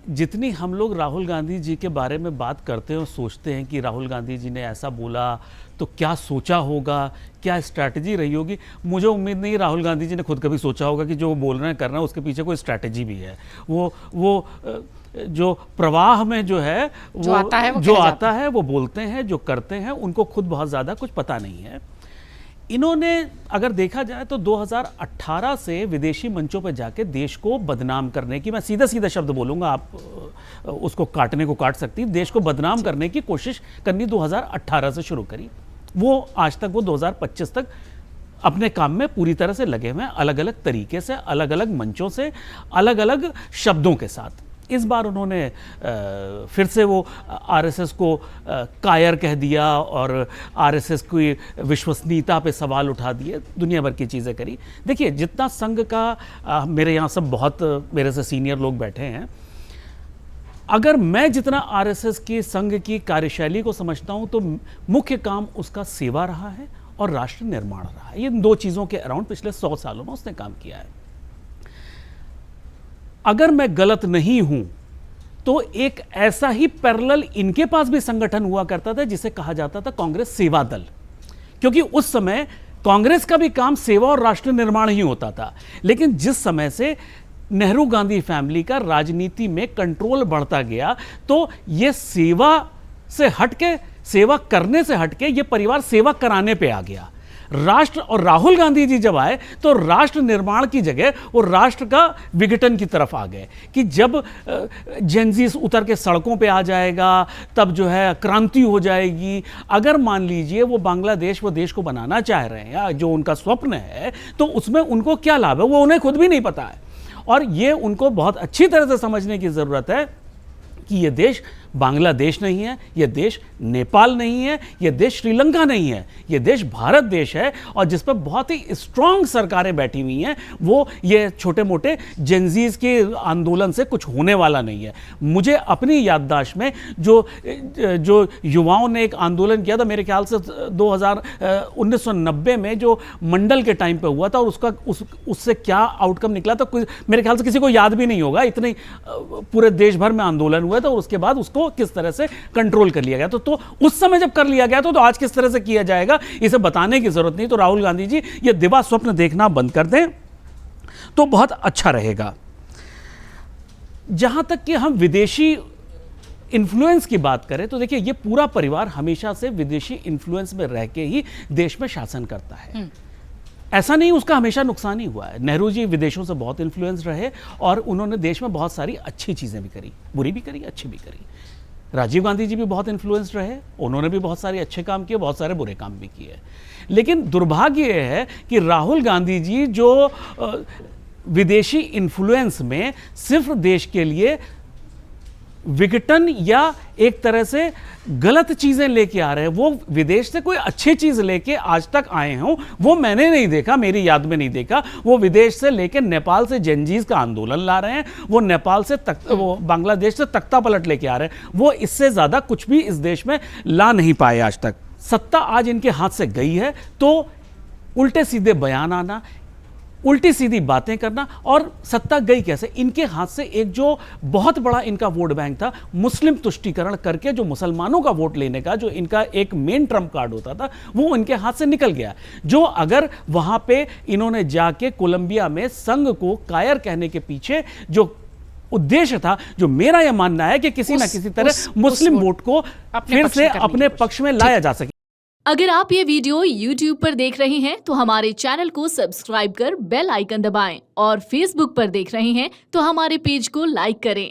जितनी हम लोग राहुल गांधी जी के बारे में बात करते हैं और सोचते हैं कि राहुल गांधी जी ने ऐसा बोला तो क्या सोचा होगा, क्या स्ट्रैटेजी रही होगी, मुझे उम्मीद नहीं राहुल गांधी जी ने खुद कभी सोचा होगा कि जो वो बोल रहे हैं कर रहे हैं उसके पीछे कोई स्ट्रैटेजी भी है। वो जो प्रवाह में जो है जो आता है वो जो कह जाता आता है वो बोलते हैं, जो करते हैं उनको खुद बहुत ज़्यादा कुछ पता नहीं है। इन्होंने अगर देखा जाए तो 2018 से विदेशी मंचों पर जाके देश को बदनाम करने की, मैं सीधा सीधा शब्द बोलूंगा, आप उसको काटने को काट सकती, देश को बदनाम करने की कोशिश करनी 2018 से शुरू करी। वो आज तक वो 2025 तक अपने काम में पूरी तरह से लगे हुए हैं, अलग अलग तरीके से, अलग अलग मंचों से, अलग अलग शब्दों के साथ। इस बार उन्होंने फिर से वो आरएसएस को कायर कह दिया और आरएसएस की विश्वसनीयता पे सवाल उठा दिए, दुनिया भर की चीज़ें करी। देखिए, जितना संघ का मेरे यहाँ सब बहुत मेरे से सीनियर लोग बैठे हैं, अगर मैं जितना आरएसएस की संघ की कार्यशैली को समझता हूँ तो मुख्य काम उसका सेवा रहा है और राष्ट्र निर्माण रहा है। ये दो चीज़ों के अराउंड पिछले 100 सालों में उसने काम किया है। अगर मैं गलत नहीं हूं तो एक ऐसा ही पैरेलल इनके पास भी संगठन हुआ करता था जिसे कहा जाता था कांग्रेस सेवा दल, क्योंकि उस समय कांग्रेस का भी काम सेवा और राष्ट्र निर्माण ही होता था। लेकिन जिस समय से नेहरू गांधी फैमिली का राजनीति में कंट्रोल बढ़ता गया तो ये सेवा से हटके, सेवा करने से हटके ये परिवार सेवा कराने पे आ गया। राष्ट्र, और राहुल गांधी जी जब आए तो राष्ट्र निर्माण की जगह वो राष्ट्र का विघटन की तरफ आ गए कि जब जेनजीस उतर के सड़कों पे आ जाएगा तब जो है क्रांति हो जाएगी। अगर मान लीजिए वो बांग्लादेश, वो देश को बनाना चाह रहे हैं या जो उनका स्वप्न है, तो उसमें उनको क्या लाभ है वो उन्हें खुद भी नहीं पता है। और ये उनको बहुत अच्छी तरह से समझने की ज़रूरत है कि ये देश बांग्लादेश नहीं है, ये देश नेपाल नहीं है, ये देश श्रीलंका नहीं है, ये देश भारत देश है, और जिस पर बहुत ही स्ट्रांग सरकारें बैठी हुई हैं। वो ये छोटे मोटे जेनजीज के आंदोलन से कुछ होने वाला नहीं है। मुझे अपनी याददाश्त में जो युवाओं ने एक आंदोलन किया था, मेरे ख्याल से 1990 में जो मंडल के टाइम पे हुआ था, और उससे क्या आउटकम निकला था मेरे ख्याल से किसी को याद भी नहीं होगा। इतने पूरे देश भर में आंदोलन हुआ था और उसके बाद उसको किस तरह से कंट्रोल कर लिया गया। तो उस समय जब कर लिया गया तो आज किस तरह से किया जाएगा इसे बताने की जरूरत नहीं। तो राहुल गांधी जी ये दिवा स्वप्न देखना बंद कर दें तो बहुत अच्छा रहेगा। जहां तक कि हम विदेशी इन्फ्लुएंस की बात करें तो देखिए, ये पूरा परिवार हमेशा से विदेशी इन्फ्लुएंस में रह के ही देश में शासन करता है। ऐसा नहीं उसका हमेशा नुकसान ही हुआ है। नेहरू जी विदेशों से बहुत इन्फ्लुएंस रहे और उन्होंने देश में बहुत सारी अच्छी चीज़ें भी करी, बुरी भी करी, अच्छी भी करी। राजीव गांधी जी भी बहुत इन्फ्लुएंस रहे, उन्होंने भी बहुत सारे अच्छे काम किए, बहुत सारे बुरे काम भी किए। लेकिन दुर्भाग्य यह है कि राहुल गांधी जी जो विदेशी इन्फ्लुएंस में सिर्फ देश के लिए विघटन या एक तरह से गलत चीजें लेके आ रहे हैं, वो विदेश से कोई अच्छी चीज लेके आज तक आए हों वो मैंने नहीं देखा, मेरी याद में नहीं देखा। वो विदेश से लेके नेपाल से जेनजीज का आंदोलन ला रहे हैं, वो नेपाल से वो बांग्लादेश से तख्ता पलट लेके आ रहे हैं। वो इससे ज्यादा कुछ भी इस देश में ला नहीं पाए आज तक। सत्ता आज इनके हाथ से गई है तो उल्टे सीधे बयान आना, उल्टी सीधी बातें करना, और सत्ता गई कैसे? इनके हाथ से एक जो बहुत बड़ा इनका वोट बैंक था, मुस्लिम तुष्टीकरण करके जो मुसलमानों का वोट लेने का जो इनका एक मेन ट्रम्प कार्ड होता था, वो इनके हाथ से निकल गया। जो अगर वहां पे इन्होंने जाके कोलंबिया में संघ को कायर कहने के पीछे जो उद्देश्य था, जो मेरा यह मानना है कि किसी ना किसी तरह मुस्लिम वोट को फिर से अपने पक्ष में लाया जा सके। अगर आप ये वीडियो YouTube पर देख रहे हैं तो हमारे चैनल को सब्सक्राइब कर बेल आइकन दबाएं, और Facebook पर देख रहे हैं तो हमारे पेज को लाइक करें।